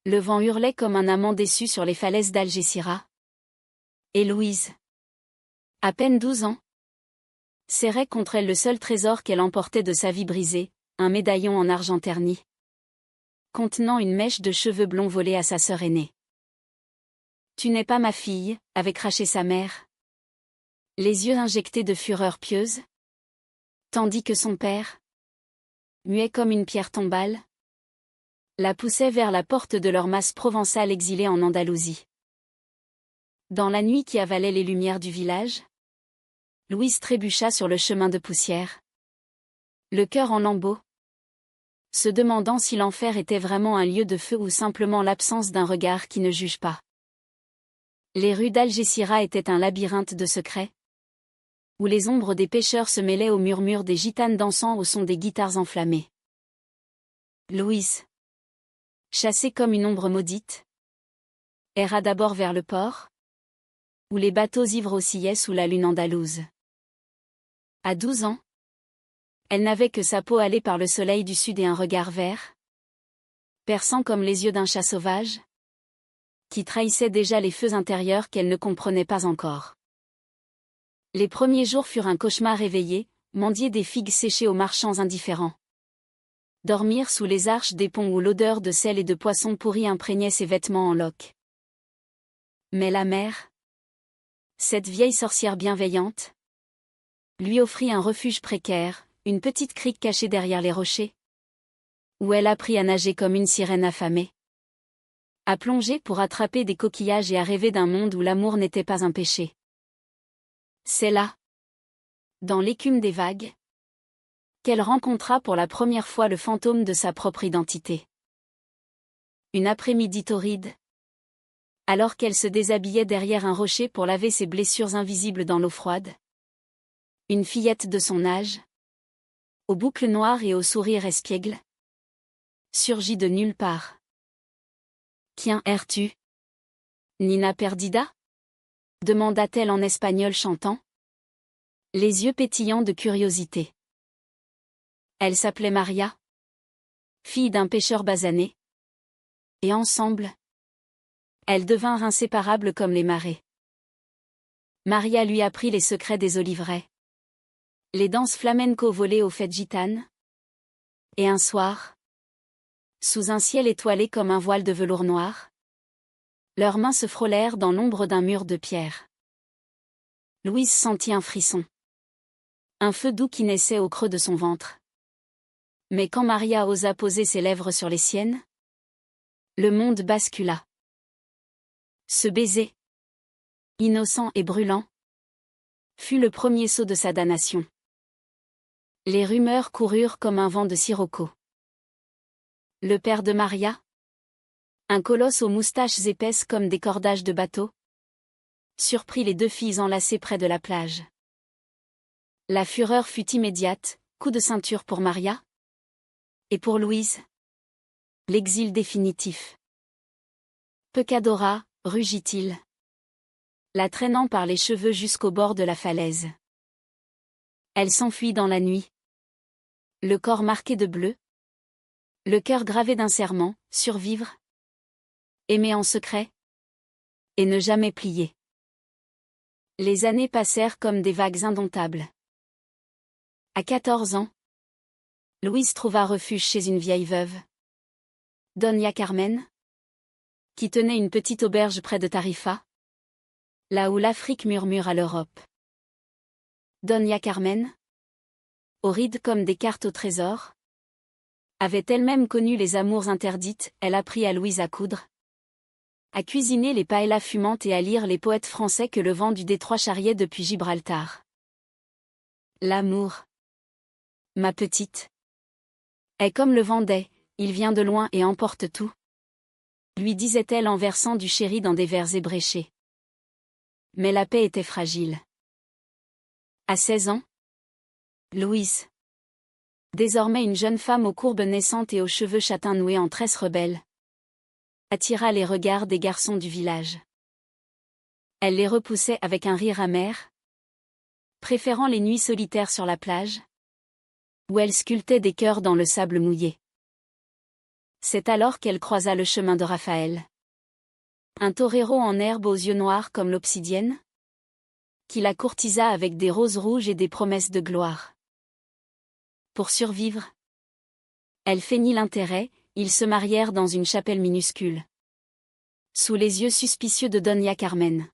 Le vent hurlait comme un amant déçu sur les falaises d'Algésiras. Et Louise, à peine 12 ans, serrait contre elle le seul trésor qu'elle emportait de sa vie brisée, un médaillon en argent terni, contenant une mèche de cheveux blonds volée à sa sœur aînée. « Tu n'es pas ma fille », avait craché sa mère, les yeux injectés de fureur pieuse, tandis que son père, muet comme une pierre tombale, la poussait vers la porte de leur masse provençale exilée en Andalousie. Dans la nuit qui avalait les lumières du village, Louise trébucha sur le chemin de poussière, le cœur en lambeaux, se demandant si l'enfer était vraiment un lieu de feu ou simplement l'absence d'un regard qui ne juge pas. Les rues d'Algésiras étaient un labyrinthe de secrets, où les ombres des pêcheurs se mêlaient au murmure des gitanes dansant au son des guitares enflammées. Louise, chassée comme une ombre maudite, erra d'abord vers le port, où les bateaux ivres oscillaient sous la lune andalouse. À 12 ans, elle n'avait que sa peau hâlée par le soleil du sud et un regard vert, perçant comme les yeux d'un chat sauvage, qui trahissait déjà les feux intérieurs qu'elle ne comprenait pas encore. Les premiers jours furent un cauchemar éveillé, mendier des figues séchées aux marchands indifférents. Dormir sous les arches des ponts où l'odeur de sel et de poisson pourris imprégnait ses vêtements en loques. Mais la mère, cette vieille sorcière bienveillante, lui offrit un refuge précaire, une petite crique cachée derrière les rochers, où elle apprit à nager comme une sirène affamée, à plonger pour attraper des coquillages et à rêver d'un monde où l'amour n'était pas un péché. C'est là, dans l'écume des vagues, qu'elle rencontra pour la première fois le fantôme de sa propre identité. Une après-midi torride, alors qu'elle se déshabillait derrière un rocher pour laver ses blessures invisibles dans l'eau froide, une fillette de son âge, aux boucles noires et au sourire espiègle, surgit de nulle part. « Quien es-tu, Nina Perdida ?» demanda-t-elle en espagnol chantant, les yeux pétillants de curiosité. Elle s'appelait Maria, fille d'un pêcheur basané, et ensemble, elles devinrent inséparables comme les marées. Maria lui apprit les secrets des oliveraies, les danses flamenco volées aux fêtes gitanes, et un soir, sous un ciel étoilé comme un voile de velours noir, leurs mains se frôlèrent dans l'ombre d'un mur de pierre. Louise sentit un frisson, un feu doux qui naissait au creux de son ventre. Mais quand Maria osa poser ses lèvres sur les siennes, le monde bascula. Ce baiser, innocent et brûlant, fut le premier saut de sa damnation. Les rumeurs coururent comme un vent de sirocco. Le père de Maria, un colosse aux moustaches épaisses comme des cordages de bateau, surprit les deux filles enlacées près de la plage. La fureur fut immédiate, coup de ceinture pour Maria, et pour Louise, l'exil définitif. Pecadora, rugit-il, la traînant par les cheveux jusqu'au bord de la falaise. Elle s'enfuit dans la nuit, le corps marqué de bleu, le cœur gravé d'un serment, survivre, aimer en secret, et ne jamais plier. Les années passèrent comme des vagues indomptables. À 14 ans, Louise trouva refuge chez une vieille veuve, Doña Carmen, qui tenait une petite auberge près de Tarifa, là où l'Afrique murmure à l'Europe. Doña Carmen, aux rides comme des cartes au trésor, avait elle-même connu les amours interdites. Elle apprit à Louise à coudre, à cuisiner les paellas fumantes et à lire les poètes français que le vent du détroit charriait depuis Gibraltar. L'amour, ma petite, est comme le vent d'Aix, il vient de loin et emporte tout, lui disait-elle en versant du sherry dans des verres ébréchés. Mais la paix était fragile. À 16 ans, Louise, désormais une jeune femme aux courbes naissantes et aux cheveux châtains noués en tresses rebelles, attira les regards des garçons du village. Elle les repoussait avec un rire amer, préférant les nuits solitaires sur la plage, où elle sculptait des cœurs dans le sable mouillé. C'est alors qu'elle croisa le chemin de Raphaël. Un torero en herbe aux yeux noirs comme l'obsidienne, qui la courtisa avec des roses rouges et des promesses de gloire. Pour survivre, elle feignit l'intérêt, ils se marièrent dans une chapelle minuscule, sous les yeux suspicieux de Doña Carmen.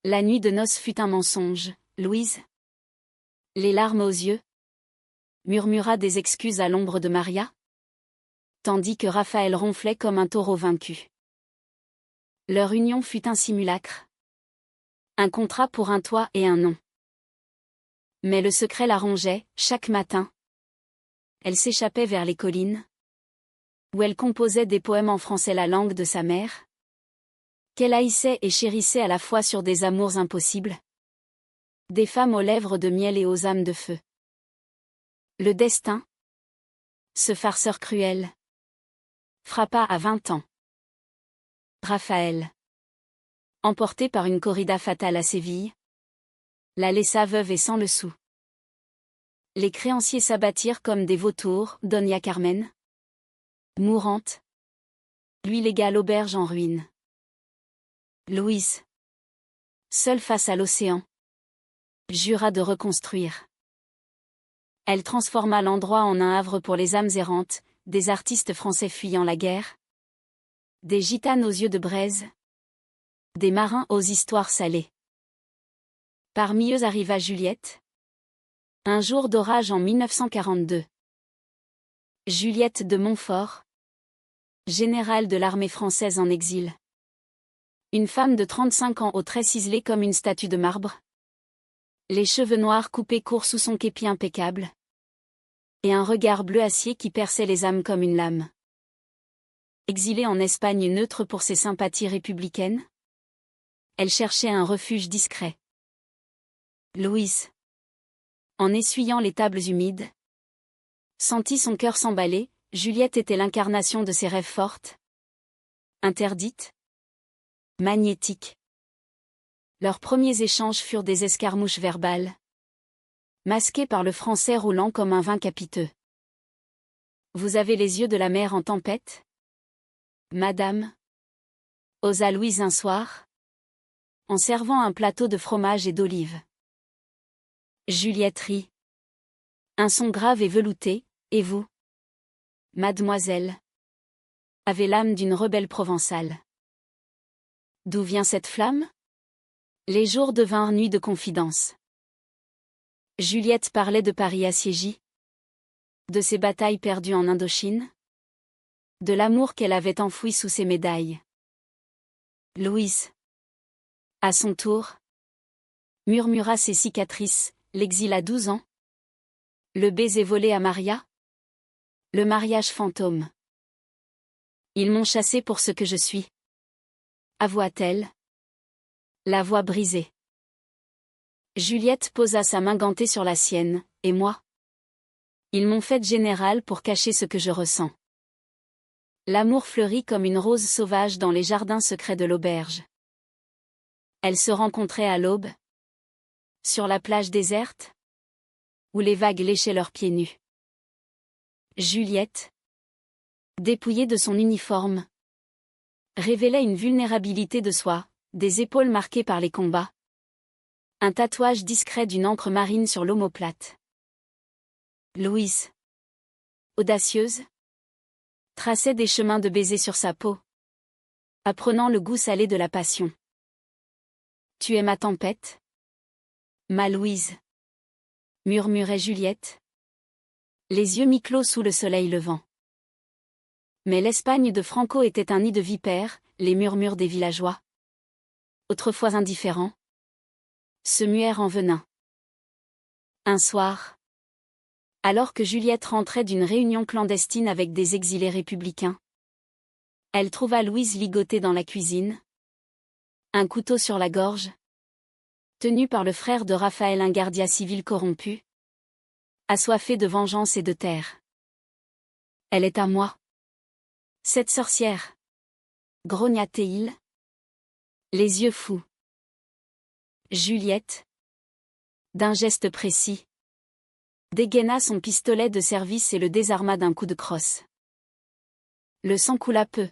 La nuit de noces fut un mensonge, Louise, les larmes aux yeux, murmura des excuses à l'ombre de Maria, tandis que Raphaël ronflait comme un taureau vaincu. Leur union fut un simulacre. Un contrat pour un toit et un nom. Mais le secret la rongeait, chaque matin. Elle s'échappait vers les collines, où elle composait des poèmes en français, la langue de sa mère, qu'elle haïssait et chérissait à la fois sur des amours impossibles. Des femmes aux lèvres de miel et aux âmes de feu. Le destin, ce farceur cruel, frappa à 20 ans. Raphaël, emporté par une corrida fatale à Séville, la laissa veuve et sans le sou. Les créanciers s'abattirent comme des vautours, Doña Carmen, mourante, lui légua l'auberge en ruine. Louise, seule face à l'océan, jura de reconstruire. Elle transforma l'endroit en un havre pour les âmes errantes, des artistes français fuyant la guerre, des gitanes aux yeux de braise, des marins aux histoires salées. Parmi eux arriva Juliette. Un jour d'orage en 1942. Juliette de Montfort, générale de l'armée française en exil. Une femme de 35 ans aux traits ciselés comme une statue de marbre. Les cheveux noirs coupés courts sous son képi impeccable. Et un regard bleu acier qui perçait les âmes comme une lame. Exilée en Espagne neutre pour ses sympathies républicaines, elle cherchait un refuge discret. Louise, en essuyant les tables humides, sentit son cœur s'emballer. Juliette était l'incarnation de ses rêves fortes, interdites, magnétiques. Leurs premiers échanges furent des escarmouches verbales, masquées par le français roulant comme un vin capiteux. Vous avez les yeux de la mer en tempête, madame, osa Louise un soir, en servant un plateau de fromage et d'olives. Juliette rit. Un son grave et velouté, et vous, mademoiselle, avez l'âme d'une rebelle provençale. D'où vient cette flamme? Les jours devinrent nuits de confidence. Juliette parlait de Paris assiégi, de ses batailles perdues en Indochine, de l'amour qu'elle avait enfoui sous ses médailles. Louise, à son tour, murmura ses cicatrices, l'exil à 12 ans, le baiser volé à Maria, le mariage fantôme. Ils m'ont chassée pour ce que je suis. Avoua-t-elle, la voix brisée. Juliette posa sa main gantée sur la sienne, et moi? Ils m'ont faite générale pour cacher ce que je ressens. L'amour fleurit comme une rose sauvage dans les jardins secrets de l'auberge. Elles se rencontraient à l'aube, sur la plage déserte, où les vagues léchaient leurs pieds nus. Juliette, dépouillée de son uniforme, révélait une vulnérabilité de soi, des épaules marquées par les combats. Un tatouage discret d'une encre marine sur l'omoplate. Louise, audacieuse, traçait des chemins de baisers sur sa peau, apprenant le goût salé de la passion. Tu es ma tempête, ma Louise, murmurait Juliette, les yeux mi-clos sous le soleil levant. Mais l'Espagne de Franco était un nid de vipères, les murmures des villageois, autrefois indifférents, se muèrent en venin. Un soir, alors que Juliette rentrait d'une réunion clandestine avec des exilés républicains, elle trouva Louise ligotée dans la cuisine, un couteau sur la gorge, tenu par le frère de Raphaël, un gardien civil corrompu, assoiffé de vengeance et de terre. Elle est à moi. Cette sorcière, grogna-t-il, les yeux fous. Juliette, d'un geste précis, dégaina son pistolet de service et le désarma d'un coup de crosse. Le sang coula peu.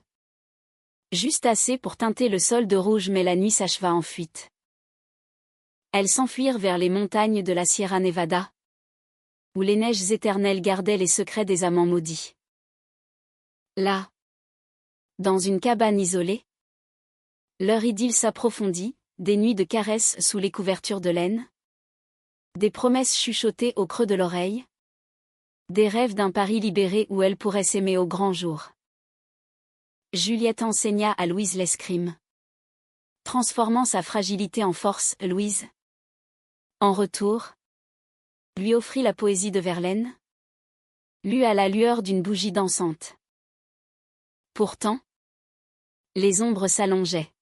Juste assez pour teinter le sol de rouge, mais la nuit s'acheva en fuite. Elles s'enfuirent vers les montagnes de la Sierra Nevada, où les neiges éternelles gardaient les secrets des amants maudits. Là, dans une cabane isolée, leur idylle s'approfondit, des nuits de caresses sous les couvertures de laine, des promesses chuchotées au creux de l'oreille, des rêves d'un Paris libéré où elle pourrait s'aimer au grand jour. Juliette enseigna à Louise l'escrime, transformant sa fragilité en force. Louise, en retour, lui offrit la poésie de Verlaine, lue à la lueur d'une bougie dansante. Pourtant, les ombres s'allongeaient.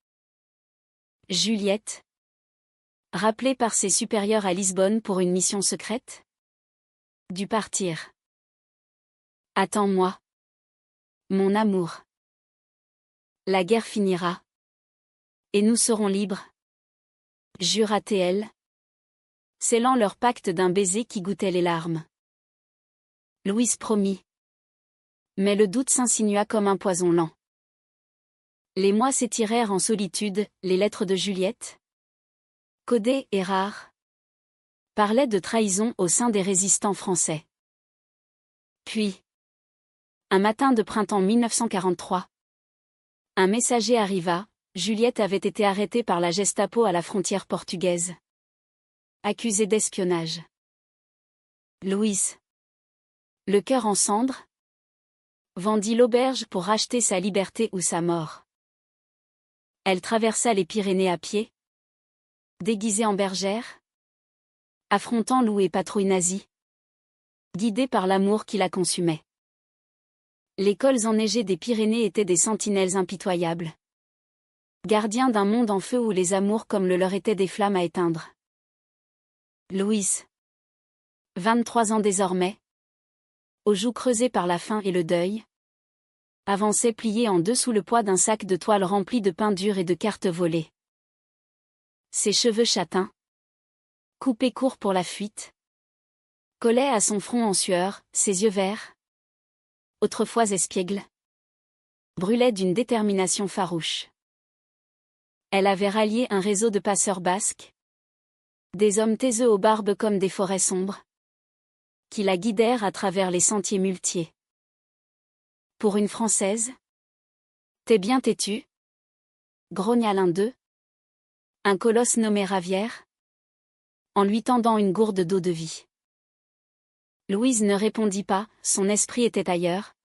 Juliette, rappelée par ses supérieurs à Lisbonne pour une mission secrète, dut partir. Attends-moi, mon amour. La guerre finira. Et nous serons libres. Jura-t-elle, scellant leur pacte d'un baiser qui goûtait les larmes. Louise promit. Mais le doute s'insinua comme un poison lent. Les mois s'étirèrent en solitude, les lettres de Juliette, codées et rares, parlaient de trahison au sein des résistants français. Puis, un matin de printemps 1943, un messager arriva. Juliette avait été arrêtée par la Gestapo à la frontière portugaise, accusée d'espionnage. Louise, le cœur en cendres, vendit l'auberge pour racheter sa liberté ou sa mort. Elle traversa les Pyrénées à pied, déguisée en bergère, affrontant loups et patrouilles nazies, guidée par l'amour qui la consumait. Les cols enneigés des Pyrénées étaient des sentinelles impitoyables, gardiens d'un monde en feu où les amours comme le leur étaient des flammes à éteindre. Louise, 23 ans désormais, aux joues creusées par la faim et le deuil, avançait pliée en deux sous le poids d'un sac de toile rempli de pain dur et de cartes volées. Ses cheveux châtains, coupés courts pour la fuite, collaient à son front en sueur, ses yeux verts, autrefois espiègles, brûlaient d'une détermination farouche. Elle avait rallié un réseau de passeurs basques, des hommes taiseux aux barbes comme des forêts sombres, qui la guidèrent à travers les sentiers muletiers. Pour une Française, t'es bien têtue, grogna l'un d'eux, un colosse nommé Ravière, en lui tendant une gourde d'eau de vie. Louise ne répondit pas, son esprit était ailleurs,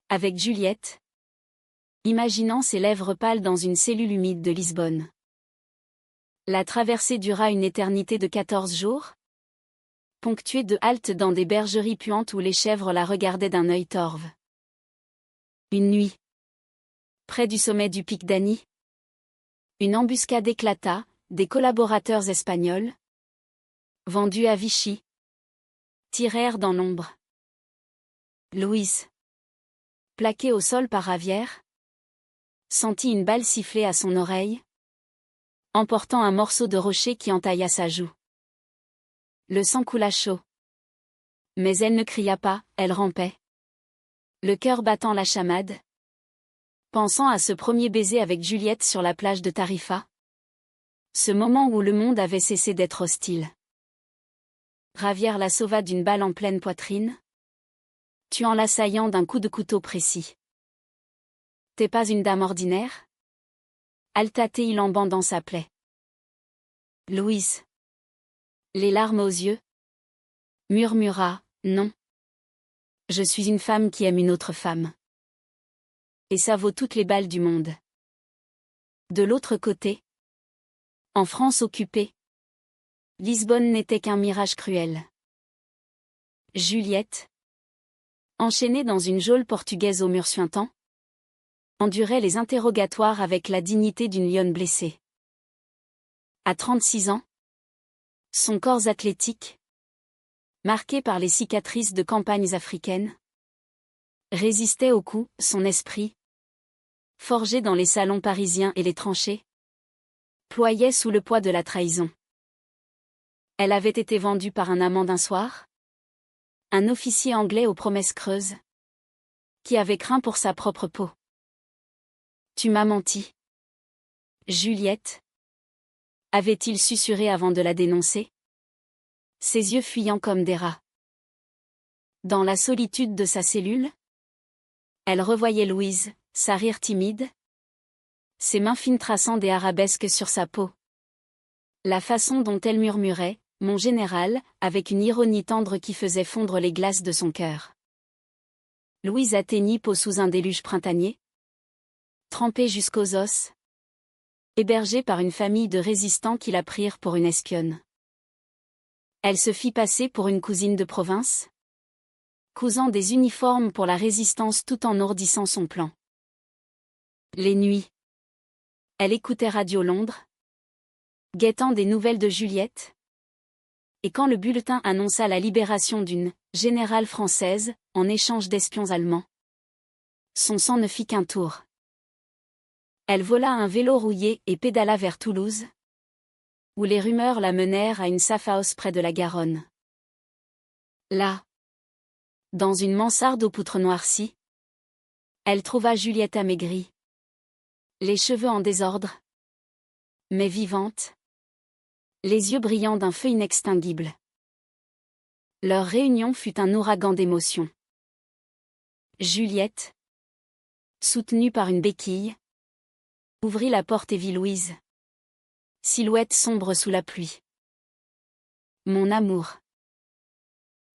avec Juliette, imaginant ses lèvres pâles dans une cellule humide de Lisbonne. La traversée dura une éternité de 14 jours, ponctuée de haltes dans des bergeries puantes où les chèvres la regardaient d'un œil torve. Une nuit, près du sommet du pic d'Ani, une embuscade éclata, des collaborateurs espagnols, vendus à Vichy, tirèrent dans l'ombre. Louise, plaquée au sol par Ravière, sentit une balle siffler à son oreille, emportant un morceau de rocher qui entailla sa joue. Le sang coula chaud. Mais elle ne cria pas, elle rampait, le cœur battant la chamade, pensant à ce premier baiser avec Juliette sur la plage de Tarifa, ce moment où le monde avait cessé d'être hostile. Ravière la sauva d'une balle en pleine poitrine, tuant l'assaillant d'un coup de couteau précis. T'es pas une dame ordinaire? Alta-t-il en bandant sa plaie. Louise, les larmes aux yeux, murmura, non. Je suis une femme qui aime une autre femme. Et ça vaut toutes les balles du monde. De l'autre côté, en France occupée, Lisbonne n'était qu'un mirage cruel. Juliette, enchaînée dans une geôle portugaise au mur suintant, endurait les interrogatoires avec la dignité d'une lionne blessée. À 36 ans, son corps athlétique, marqué par les cicatrices de campagnes africaines, résistait aux coups, son esprit, forgé dans les salons parisiens et les tranchées, ployait sous le poids de la trahison. Elle avait été vendue par un amant d'un soir, un officier anglais aux promesses creuses, qui avait craint pour sa propre peau. Tu m'as menti. Juliette. Avait-il susurré avant de la dénoncer? Ses yeux fuyant comme des rats. Dans la solitude de sa cellule, elle revoyait Louise, sa rire timide, ses mains fines traçant des arabesques sur sa peau. La façon dont elle murmurait « Mon général » avec une ironie tendre qui faisait fondre les glaces de son cœur. Louise atteignit Pau sous un déluge printanier. Trempée jusqu'aux os. Hébergée par une famille de résistants qui la prirent pour une espionne. Elle se fit passer pour une cousine de province, cousant des uniformes pour la résistance tout en ourdissant son plan. Les nuits. Elle écoutait Radio Londres, guettant des nouvelles de Juliette. Et quand le bulletin annonça la libération d'une générale française, en échange d'espions allemands, son sang ne fit qu'un tour. Elle vola un vélo rouillé et pédala vers Toulouse, où les rumeurs la menèrent à une safe house près de la Garonne. Là, dans une mansarde aux poutres noircies, elle trouva Juliette amaigrie, les cheveux en désordre, mais vivante, les yeux brillants d'un feu inextinguible. Leur réunion fut un ouragan d'émotions. Juliette, soutenue par une béquille, ouvrit la porte et vit Louise, silhouette sombre sous la pluie. Mon amour,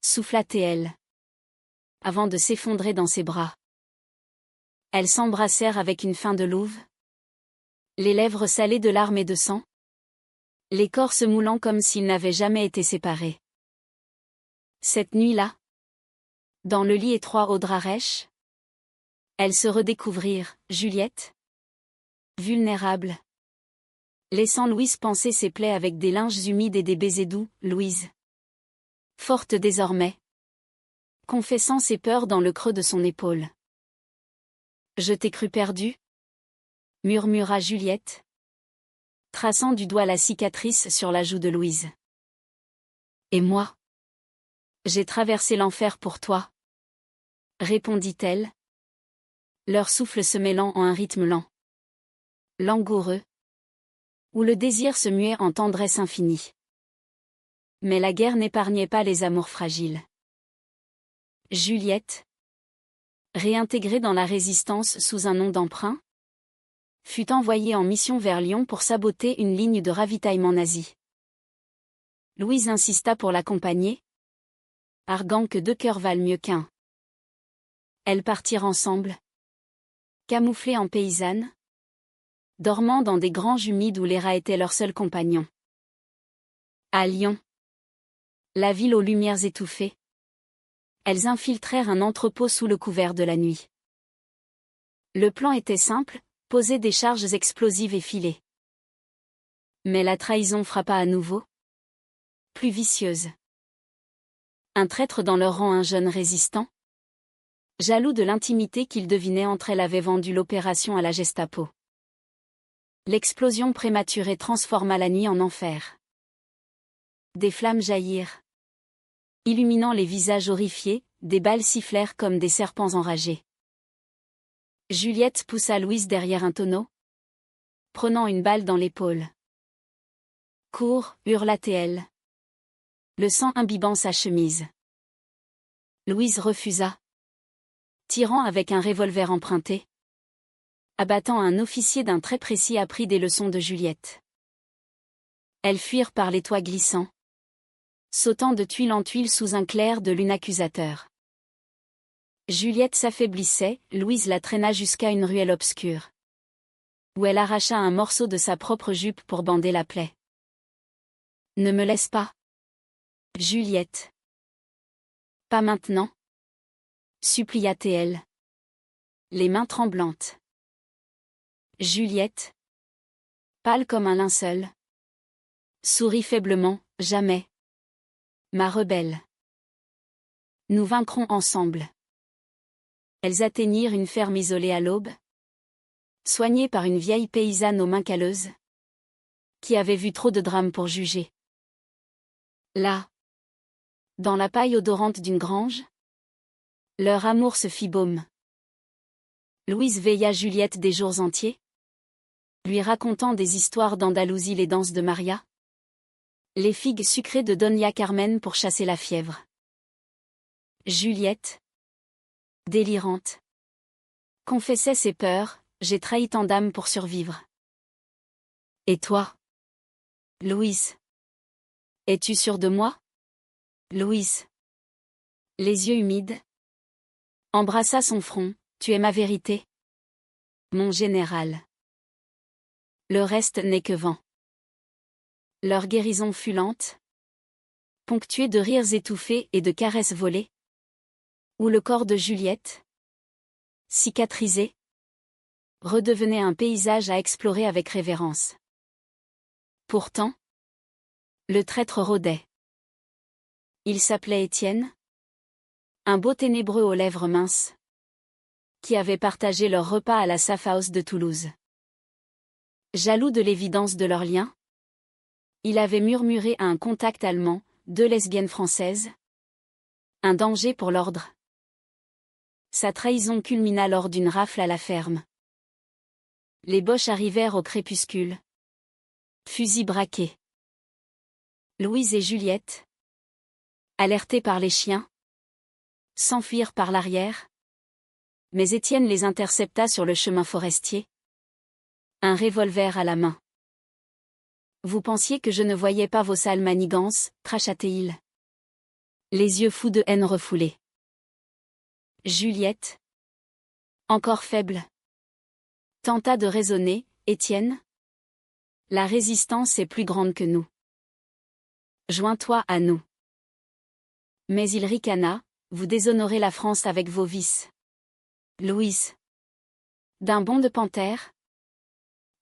souffla-t-elle, avant de s'effondrer dans ses bras. Elles s'embrassèrent avec une faim de louve, les lèvres salées de larmes et de sang, les corps se moulant comme s'ils n'avaient jamais été séparés. Cette nuit-là, dans le lit étroit au drap rêche, elles se redécouvrirent, Juliette, vulnérable, laissant Louise panser ses plaies avec des linges humides et des baisers doux, Louise, forte désormais, confessant ses peurs dans le creux de son épaule. Je t'ai cru perdue, murmura Juliette, traçant du doigt la cicatrice sur la joue de Louise. Et moi? J'ai traversé l'enfer pour toi, répondit-elle, leur souffle se mêlant en un rythme lent, langoureux, où le désir se muait en tendresse infinie. Mais la guerre n'épargnait pas les amours fragiles. Juliette, réintégrée dans la résistance sous un nom d'emprunt, fut envoyée en mission vers Lyon pour saboter une ligne de ravitaillement nazi. Louise insista pour l'accompagner, arguant que 2 cœurs valent mieux qu'1. Elles partirent ensemble, camouflées en paysannes, dormant dans des granges humides où les rats étaient leurs seuls compagnons. À Lyon, la ville aux lumières étouffées, elles infiltrèrent un entrepôt sous le couvert de la nuit. Le plan était simple, poser des charges explosives et filer. Mais la trahison frappa à nouveau, plus vicieuse. Un traître dans leur rang, un jeune résistant, jaloux de l'intimité qu'il devinait entre elles, avait vendu l'opération à la Gestapo. L'explosion prématurée transforma la nuit en enfer. Des flammes jaillirent, illuminant les visages horrifiés, des balles sifflèrent comme des serpents enragés. Juliette poussa Louise derrière un tonneau, prenant une balle dans l'épaule. Cours, hurla-t-elle, le sang imbibant sa chemise. Louise refusa, tirant avec un revolver emprunté, abattant un officier d'un trait précis appris des leçons de Juliette. Elles fuirent par les toits glissants, sautant de tuile en tuile sous un clair de lune accusateur. Juliette s'affaiblissait, Louise la traîna jusqu'à une ruelle obscure, où elle arracha un morceau de sa propre jupe pour bander la plaie. Ne me laisse pas, Juliette. Pas maintenant, supplia-t-elle, les mains tremblantes. Juliette, pâle comme un linceul, sourit faiblement, jamais. Ma rebelle. Nous vaincrons ensemble. Elles atteignirent une ferme isolée à l'aube, soignée par une vieille paysanne aux mains calleuses, qui avait vu trop de drames pour juger. Là, dans la paille odorante d'une grange, leur amour se fit baume. Louise veilla Juliette des jours entiers, lui racontant des histoires d'Andalousie, les danses de Maria, les figues sucrées de Doña Carmen pour chasser la fièvre. Juliette, délirante, confessait ses peurs: j'ai trahi tant d'âmes pour survivre. Et toi, Louise? Es-tu sûre de moi? Louise, les yeux humides, embrassa son front: tu es ma vérité, mon général. Le reste n'est que vent. Leur guérison fut lente, ponctuée de rires étouffés et de caresses volées, où le corps de Juliette, cicatrisé, redevenait un paysage à explorer avec révérence. Pourtant, le traître rôdait. Il s'appelait Étienne, un beau ténébreux aux lèvres minces, qui avait partagé leur repas à la Safe House de Toulouse. Jaloux de l'évidence de leur lien, il avait murmuré à un contact allemand: 2 lesbiennes françaises, un danger pour l'ordre. Sa trahison culmina lors d'une rafle à la ferme. Les Boches arrivèrent au crépuscule, fusils braqués. Louise et Juliette, alertés par les chiens, s'enfuirent par l'arrière, mais Étienne les intercepta sur le chemin forestier, un revolver à la main. Vous pensiez que je ne voyais pas vos sales manigances, cracha-t-il, les yeux fous de haine refoulés. Juliette, encore faible, tenta de raisonner: Étienne, la résistance est plus grande que nous. Joins-toi à nous. Mais il ricana: vous déshonorez la France avec vos vices. Louise, d'un bond de panthère,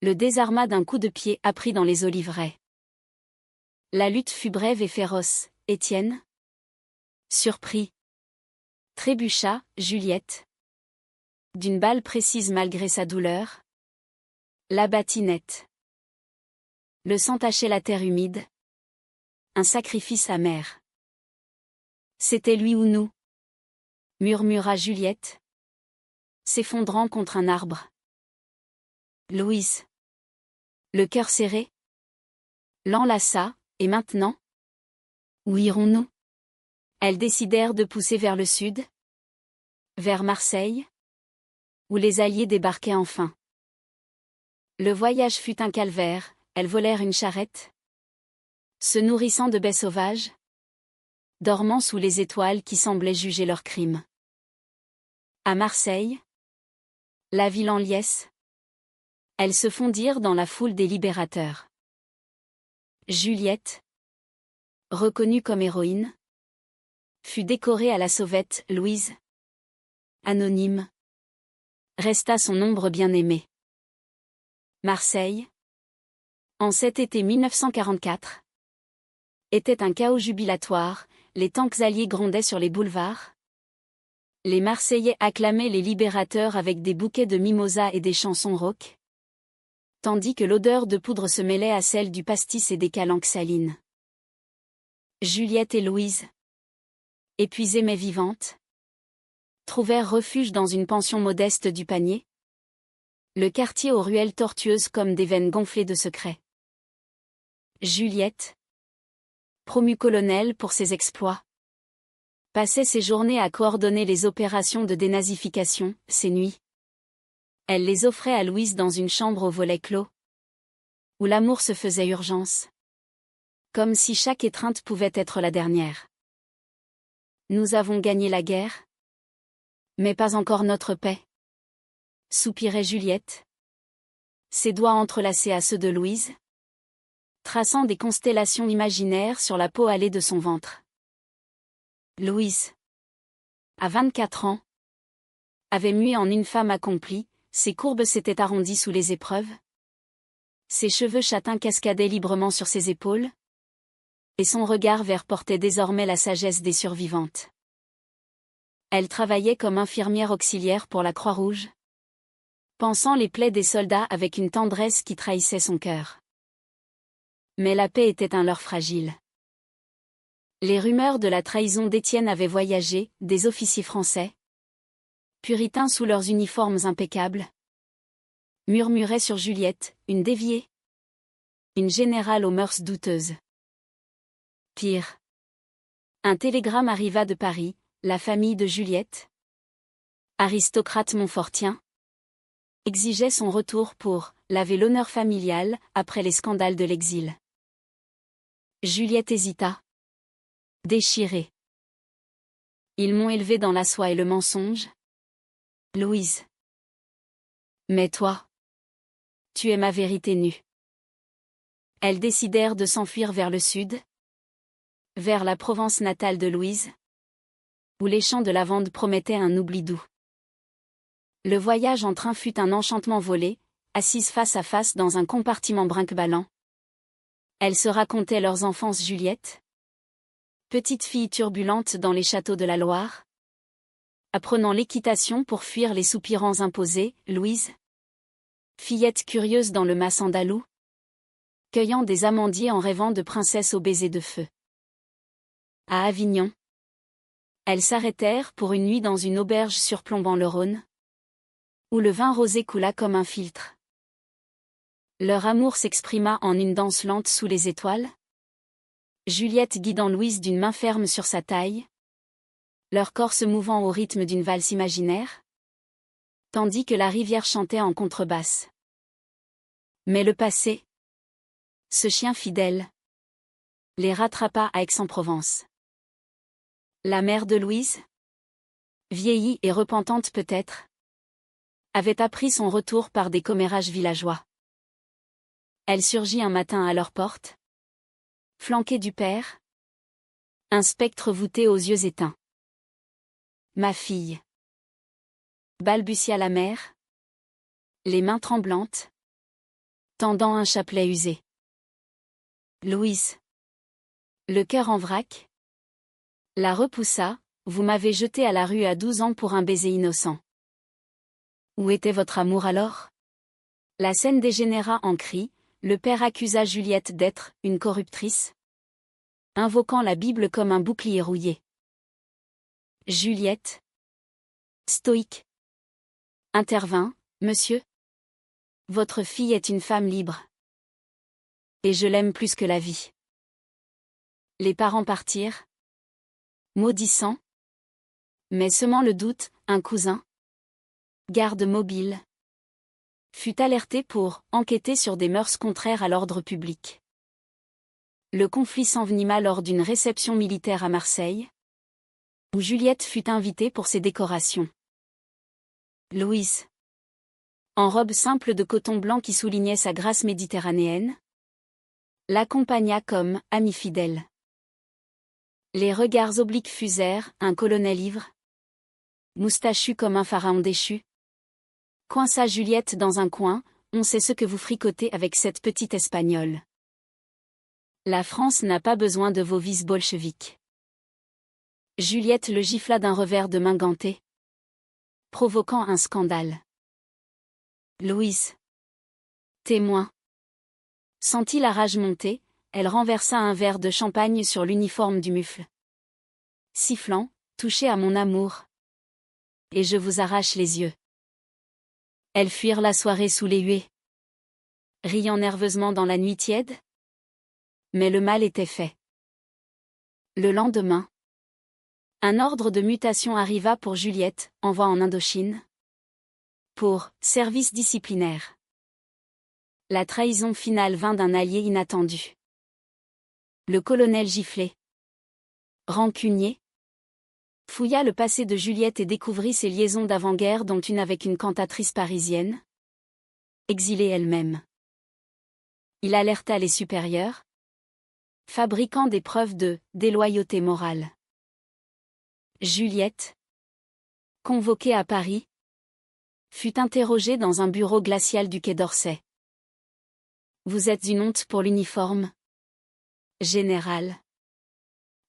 le désarma d'un coup de pied appris dans les oliveraies. La lutte fut brève et féroce. Étienne, surpris, trébucha. Juliette, d'une balle précise malgré sa douleur, l'abattit net. Le sang tachait la terre humide. Un sacrifice amer. C'était lui ou nous, murmura Juliette, s'effondrant contre un arbre. Louise, le cœur serré, l'enlaça: et maintenant? Où irons-nous? Elles décidèrent de pousser vers le sud, vers Marseille, où les Alliés débarquaient enfin. Le voyage fut un calvaire. Elles volèrent une charrette, se nourrissant de baies sauvages, dormant sous les étoiles qui semblaient juger leurs crimes. À Marseille, la ville en liesse, elles se fondirent dans la foule des libérateurs. Juliette, reconnue comme héroïne, fut décorée à la sauvette. Louise, anonyme, resta son ombre bien-aimée. Marseille, en cet été 1944, était un chaos jubilatoire. Les tanks alliés grondaient sur les boulevards. Les Marseillais acclamaient les libérateurs avec des bouquets de mimosas et des chansons rock, tandis que l'odeur de poudre se mêlait à celle du pastis et des calanques salines. Juliette et Louise, épuisées mais vivantes, trouvèrent refuge dans une pension modeste du Panier, le quartier aux ruelles tortueuses comme des veines gonflées de secrets. Juliette, promue colonel pour ses exploits, passait ses journées à coordonner les opérations de dénazification. Ses nuits, elle les offrait à Louise dans une chambre aux volets clos, où l'amour se faisait urgence, comme si chaque étreinte pouvait être la dernière. Nous avons gagné la guerre, mais pas encore notre paix, soupirait Juliette, ses doigts entrelacés à ceux de Louise, traçant des constellations imaginaires sur la peau hâlée de son ventre. Louise, à 24 ans, avait mué en une femme accomplie. Ses courbes s'étaient arrondies sous les épreuves. Ses cheveux châtains cascadaient librement sur ses épaules. Et son regard vert portait désormais la sagesse des survivantes. Elle travaillait comme infirmière auxiliaire pour la Croix-Rouge, pansant les plaies des soldats avec une tendresse qui trahissait son cœur. Mais la paix était un leurre fragile. Les rumeurs de la trahison d'Étienne avaient voyagé. Des officiers français, Puritains sous leurs uniformes impeccables. Murmuraient sur Juliette, une déviée. Une générale aux mœurs douteuses. Pire. Un télégramme arriva de Paris, la famille de Juliette, aristocrate montfortien, exigeait son retour pour laver l'honneur familial après les scandales de l'exil. Juliette hésita. Déchirée. Ils m'ont élevée dans la soie et le mensonge. Louise. Mais toi, tu es ma vérité nue. Elles décidèrent de s'enfuir vers le sud, vers la Provence natale de Louise, où les champs de lavande promettaient un oubli doux. Le voyage en train fut un enchantement volé, assises face à face dans un compartiment brinque-ballant. Elles se racontaient leurs enfances. Juliette, petite fille turbulente dans les châteaux de la Loire, apprenant l'équitation pour fuir les soupirants imposés. Louise, fillette curieuse dans le mas andalou, cueillant des amandiers en rêvant de princesse aux baisers de feu. À Avignon, elles s'arrêtèrent pour une nuit dans une auberge surplombant le Rhône, où le vin rosé coula comme un filtre. Leur amour s'exprima en une danse lente sous les étoiles, Juliette guidant Louise d'une main ferme sur sa taille, leur corps se mouvant au rythme d'une valse imaginaire, tandis que la rivière chantait en contrebasse. Mais le passé, ce chien fidèle, les rattrapa à Aix-en-Provence. La mère de Louise, vieillie et repentante peut-être, avait appris son retour par des commérages villageois. Elle surgit un matin à leur porte, flanquée du père, un spectre voûté aux yeux éteints. « Ma fille » balbutia la mère, les mains tremblantes, tendant un chapelet usé. Louise, le cœur en vrac, la repoussa. « Vous m'avez jetée à la rue à 12 ans pour un baiser innocent. Où était votre amour alors ?» La scène dégénéra en cris, le père accusa Juliette d'être une corruptrice, invoquant la Bible comme un bouclier rouillé. Juliette, stoïque, intervint. « Monsieur, votre fille est une femme libre. Et je l'aime plus que la vie. » Les parents partirent, maudissant, mais semant le doute. Un cousin, garde mobile, fut alerté pour enquêter sur des mœurs contraires à l'ordre public. Le conflit s'envenima lors d'une réception militaire à Marseille, où Juliette fut invitée pour ses décorations. Louise, en robe simple de coton blanc qui soulignait sa grâce méditerranéenne, l'accompagna comme amie fidèle. Les regards obliques fusèrent. Un colonel ivre, moustachu comme un pharaon déchu, coinça Juliette dans un coin. « On sait ce que vous fricotez avec cette petite Espagnole. La France n'a pas besoin de vos vices bolcheviques. » Juliette le gifla d'un revers de main ganté, provoquant un scandale. Louise, témoin, sentit la rage monter. Elle renversa un verre de champagne sur l'uniforme du mufle, sifflant « Touchez à mon amour, et je vous arrache les yeux. » Elles fuirent la soirée sous les huées, riant nerveusement dans la nuit tiède. Mais le mal était fait. Le lendemain, un ordre de mutation arriva pour Juliette, envoi en Indochine, pour service disciplinaire. La trahison finale vint d'un allié inattendu. Le colonel giflé, rancunier, fouilla le passé de Juliette et découvrit ses liaisons d'avant-guerre, dont une avec une cantatrice parisienne, exilée elle-même. Il alerta les supérieurs, fabriquant des preuves de déloyauté morale. Juliette, convoquée à Paris, fut interrogée dans un bureau glacial du Quai d'Orsay. « Vous êtes une honte pour l'uniforme, général »,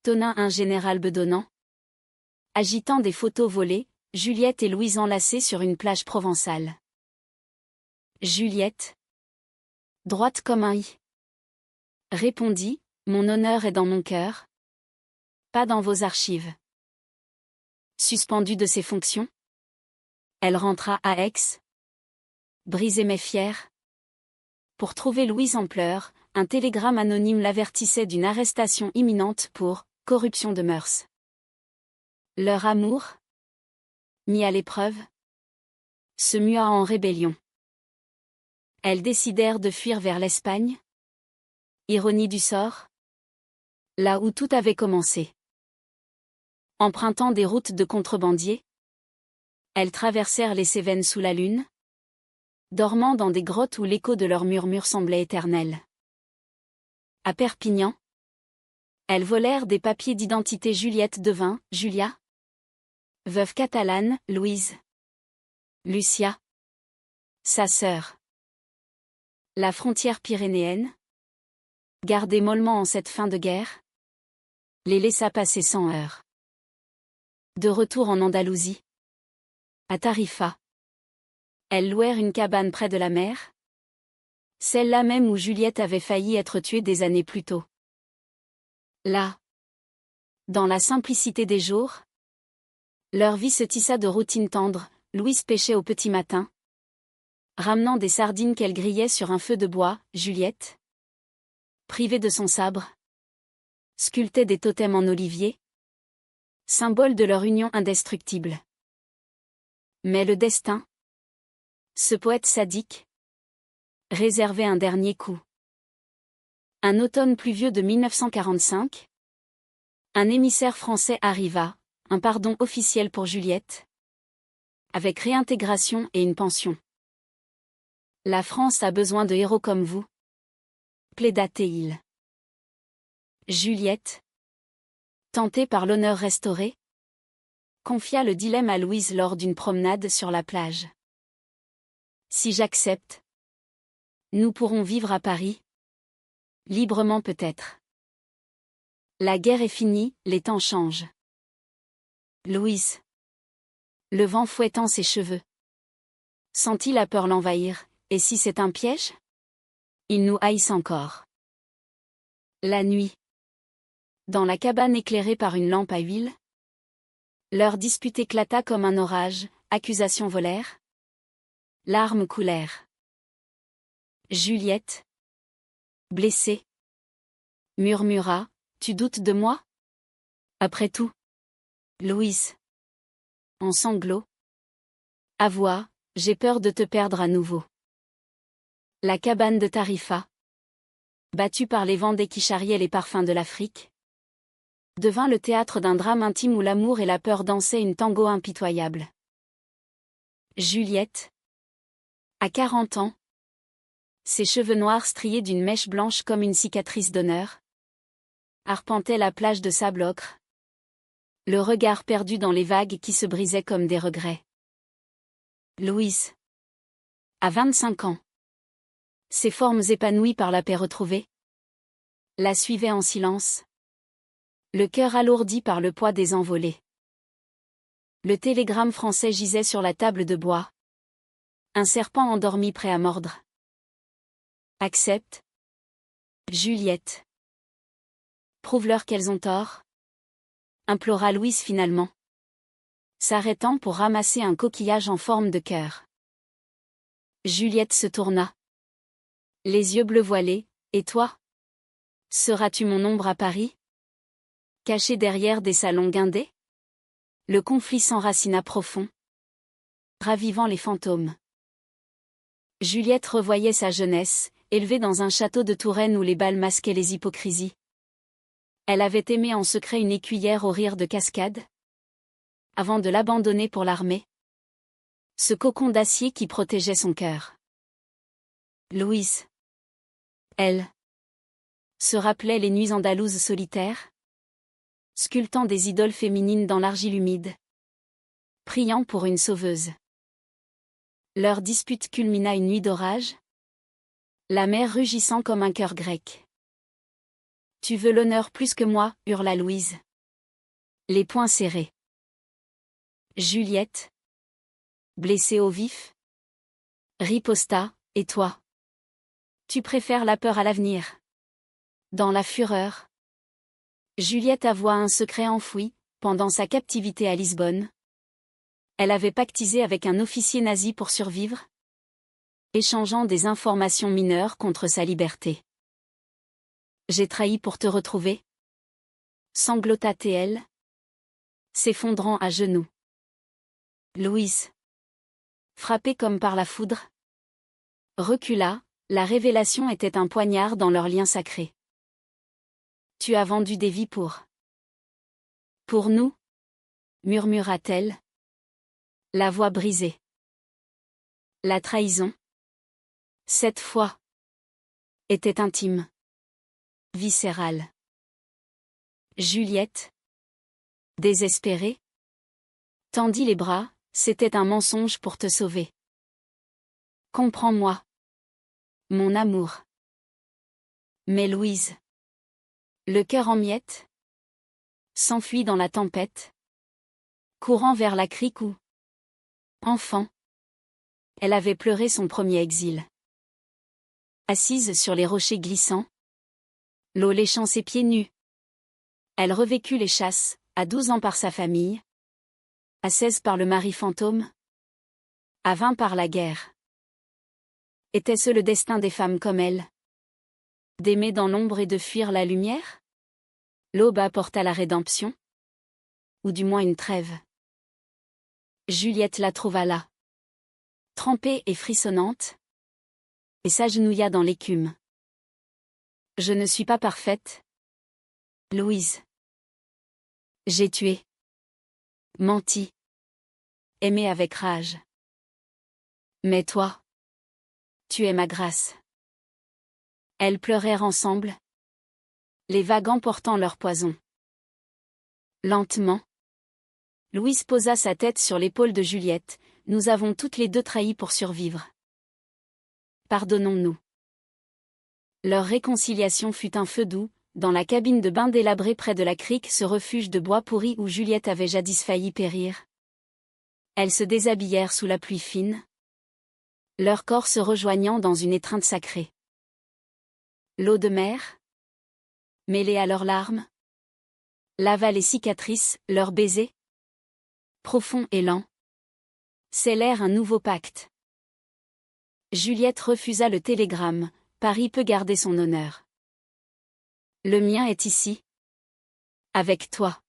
tonna un général bedonnant. Agitant des photos volées, Juliette et Louise enlacées sur une plage provençale. Juliette, droite comme un i, répondit « Mon honneur est dans mon cœur, pas dans vos archives. » Suspendue de ses fonctions, Elle rentra à Aix, brisée mais fière. Pour trouver Louise en pleurs, un télégramme anonyme l'avertissait d'une arrestation imminente pour corruption de mœurs. Leur amour, mis à l'épreuve, se mua en rébellion. Elles décidèrent de fuir vers l'Espagne. Ironie du sort, là où tout avait commencé. Empruntant des routes de contrebandiers, elles traversèrent les Cévennes sous la lune, dormant dans des grottes où l'écho de leurs murmures semblait éternel. À Perpignan, elles volèrent des papiers d'identité. Juliette devint Julia, veuve catalane, Louise, Lucia, sa sœur. La frontière pyrénéenne, gardée mollement en cette fin de guerre, les laissa passer sans heurts. De retour en Andalousie, à Tarifa, elles louèrent une cabane près de la mer, celle-là même où Juliette avait failli être tuée des années plus tôt. Là, dans la simplicité des jours, leur vie se tissa de routine tendre. Louise pêchait au petit matin, ramenant des sardines qu'elle grillait sur un feu de bois. Juliette, privée de son sabre, sculptait des totems en olivier, symbole de leur union indestructible. Mais le destin, ce poète sadique, réservait un dernier coup. Un automne pluvieux de 1945, un émissaire français arriva, un pardon officiel pour Juliette, avec réintégration et une pension. La France a besoin de héros comme vous, plaida Théil. Juliette, tentée par l'honneur restauré, confia le dilemme à Louise lors d'une promenade sur la plage. Si j'accepte, nous pourrons vivre à Paris, librement peut-être. La guerre est finie, les temps changent. Louise, le vent fouettant ses cheveux, sentit la peur l'envahir. Et si c'est un piège? Ils nous haïssent encore. La nuit, dans la cabane éclairée par une lampe à huile, leur dispute éclata comme un orage, accusations volèrent, larmes coulèrent. Juliette, blessée, murmura, « Tu doutes de moi? Après tout. » Louise, en sanglots, avoua, « J'ai peur de te perdre à nouveau. » La cabane de Tarifa, battue par les vendées qui charriaient les parfums de l'Afrique, devint le théâtre d'un drame intime où l'amour et la peur dansaient une tango impitoyable. Juliette, à 40 ans, ses cheveux noirs striés d'une mèche blanche comme une cicatrice d'honneur, arpentait la plage de sable ocre, le regard perdu dans les vagues qui se brisaient comme des regrets. Louise, à 25 ans, ses formes épanouies par la paix retrouvée, la suivaient en silence, le cœur alourdi par le poids des envolées. Le télégramme français gisait sur la table de bois. Un serpent endormi prêt à mordre. Accepte, Juliette. Prouve-leur qu'elles ont tort, implora Louise finalement, s'arrêtant pour ramasser un coquillage en forme de cœur. Juliette se tourna, les yeux bleus voilés, « Et toi? Seras-tu mon ombre à Paris? Caché derrière des salons guindés ?» Le conflit s'enracina profond, ravivant les fantômes. Juliette revoyait sa jeunesse, élevée dans un château de Touraine où les bals masquaient les hypocrisies. Elle avait aimé en secret une écuyère au rire de cascade, avant de l'abandonner pour l'armée. Ce cocon d'acier qui protégeait son cœur. Louise, elle, se rappelait les nuits andalouses solitaires, sculptant des idoles féminines dans l'argile humide, priant pour une sauveuse. Leur dispute culmina une nuit d'orage, la mer rugissant comme un cœur grec. « Tu veux l'honneur plus que moi » hurla Louise, les poings serrés. Juliette, blessée au vif, riposta, « Et toi? Tu préfères la peur à l'avenir. » Dans la fureur, Juliette avoua un secret enfoui, pendant sa captivité à Lisbonne. Elle avait pactisé avec un officier nazi pour survivre, échangeant des informations mineures contre sa liberté. J'ai trahi pour te retrouver, sanglota-t-elle, s'effondrant à genoux. Louise, frappée comme par la foudre, recula, la révélation était un poignard dans leur lien sacré. Tu as vendu des vies pour nous, murmura-t-elle, la voix brisée. La trahison, cette fois, était intime, viscérale. Juliette, désespérée, tendit les bras, c'était un mensonge pour te sauver. Comprends-moi, mon amour. Mais Louise, le cœur en miettes, s'enfuit dans la tempête, courant vers la crique où, enfant, elle avait pleuré son premier exil. Assise sur les rochers glissants, l'eau léchant ses pieds nus, elle revécut les chasses, à 12 ans par sa famille, à 16 par le mari fantôme, à 20 par la guerre. Était-ce le destin des femmes comme elle, d'aimer dans l'ombre et de fuir la lumière? L'aube apporta la rédemption, ou du moins une trêve. Juliette la trouva là, trempée et frissonnante, et s'agenouilla dans l'écume. Je ne suis pas parfaite, Louise. J'ai tué, menti, aimé avec rage. Mais toi, tu es ma grâce. Elles pleurèrent ensemble, les vagues emportant leur poison. Lentement, Louise posa sa tête sur l'épaule de Juliette. Nous avons toutes les deux trahi pour survivre. Pardonnons-nous. Leur réconciliation fut un feu doux, dans la cabine de bain délabrée près de la crique, ce refuge de bois pourri où Juliette avait jadis failli périr. Elles se déshabillèrent sous la pluie fine, leurs corps se rejoignant dans une étreinte sacrée. L'eau de mer, mêlée à leurs larmes, lava les cicatrices, leurs baisers, profonds et lents, scellèrent un nouveau pacte. Juliette refusa le télégramme, Paris peut garder son honneur. Le mien est ici, avec toi.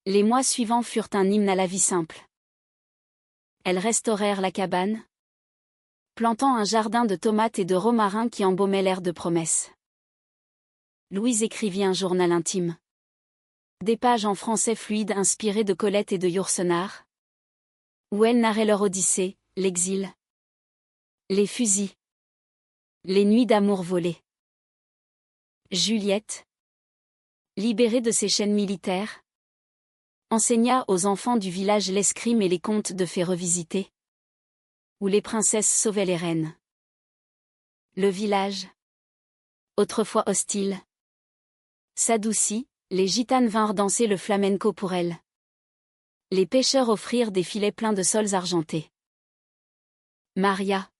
Les mois suivants furent un hymne à la vie simple. Elles restaurèrent la cabane, plantant un jardin de tomates et de romarin qui embaumait l'air de promesses. Louise écrivit un journal intime. Des pages en français fluide inspirées de Colette et de Yourcenar, où elle narrait leur odyssée, l'exil, les fusils, les nuits d'amour volées. Juliette, libérée de ses chaînes militaires, enseigna aux enfants du village l'escrime et les contes de fées revisités, où les princesses sauvaient les reines. Le village, autrefois hostile, s'adoucit, les gitanes vinrent danser le flamenco pour elle. Les pêcheurs offrirent des filets pleins de sols argentés. Maria,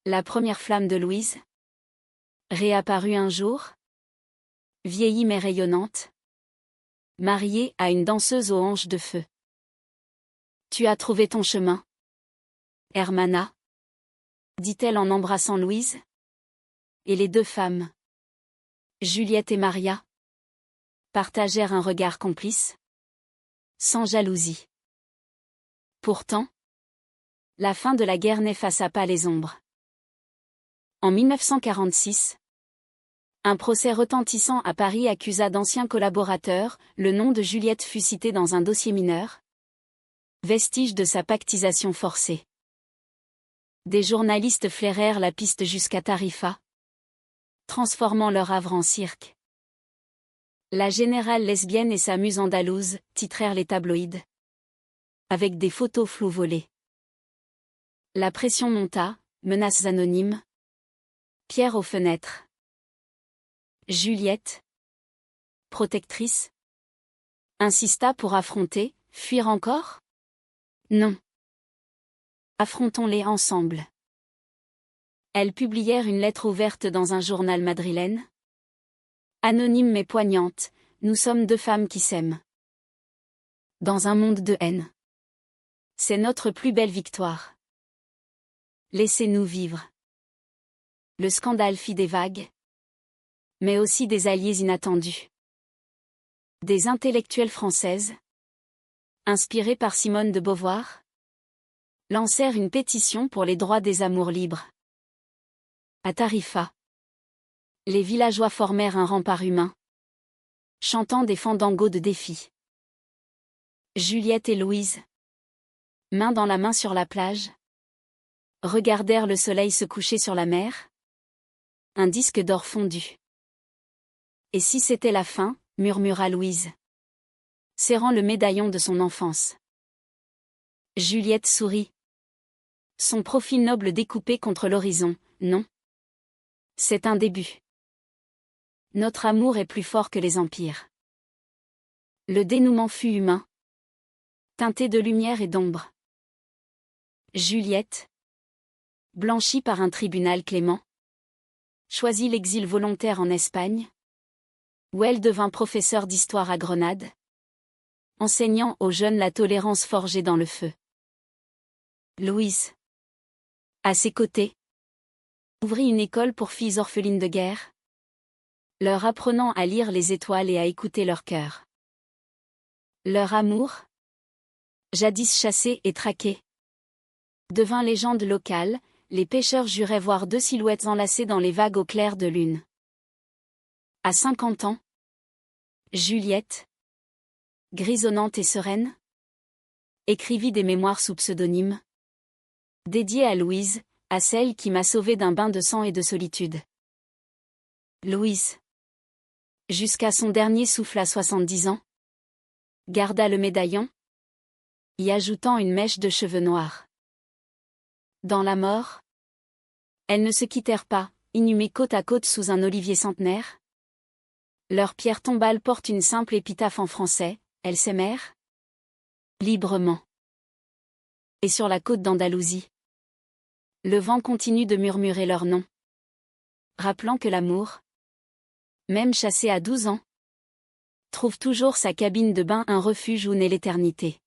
la première flamme de Louise, réapparut un jour, vieillie mais rayonnante, mariée à une danseuse aux hanches de feu. Tu as trouvé ton chemin, Hermana, dit-elle en embrassant Louise. Et les deux femmes, Juliette et Maria, partagèrent un regard complice, sans jalousie. Pourtant, la fin de la guerre n'effaça pas les ombres. En 1946, un procès retentissant à Paris accusa d'anciens collaborateurs, le nom de Juliette fut cité dans un dossier mineur, vestige de sa pactisation forcée. Des journalistes flairèrent la piste jusqu'à Tarifa, transformant leur havre en cirque. La générale lesbienne et sa muse andalouse, titrèrent les tabloïds, avec des photos floues volées. La pression monta, menaces anonymes, pierres aux fenêtres. Juliette, protectrice, insista pour affronter, fuir encore? Non. Affrontons-les ensemble. Elles publièrent une lettre ouverte dans un journal madrilène. Anonyme mais poignante, nous sommes deux femmes qui s'aiment. Dans un monde de haine. C'est notre plus belle victoire. Laissez-nous vivre. Le scandale fit des vagues, mais aussi des alliés inattendus. Des intellectuelles françaises, inspirées par Simone de Beauvoir, lancèrent une pétition pour les droits des amours libres. À Tarifa, les villageois formèrent un rempart humain, chantant des fandangos de défi. Juliette et Louise, main dans la main sur la plage, regardèrent le soleil se coucher sur la mer. Un disque d'or fondu. Et si c'était la fin, murmura Louise, serrant le médaillon de son enfance. Juliette sourit. Son profil noble découpé contre l'horizon, non. C'est un début. Notre amour est plus fort que les empires. Le dénouement fut humain, teinté de lumière et d'ombre. Juliette, blanchie par un tribunal clément, choisit l'exil volontaire en Espagne, où elle devint professeure d'histoire à Grenade, enseignant aux jeunes la tolérance forgée dans le feu. Louise, à ses côtés, ouvrit une école pour filles orphelines de guerre, leur apprenant à lire les étoiles et à écouter leur cœur. Leur amour, jadis chassé et traqué, devint légende locale. Les pêcheurs juraient voir 2 silhouettes enlacées dans les vagues au clair de lune. À 50 ans, Juliette, grisonnante et sereine, écrivit des mémoires sous pseudonyme, dédiées à Louise, à celle qui m'a sauvée d'un bain de sang et de solitude. Louise, jusqu'à son dernier souffle à 70 ans, garda le médaillon, y ajoutant une mèche de cheveux noirs. Dans la mort, elles ne se quittèrent pas, inhumées côte à côte sous un olivier centenaire. Leur pierre tombale porte une simple épitaphe en français, elles s'aimèrent librement. Et sur la côte d'Andalousie, le vent continue de murmurer leur nom, rappelant que l'amour, même chassé à 12 ans, trouve toujours sa cabine de bain, un refuge où naît l'éternité.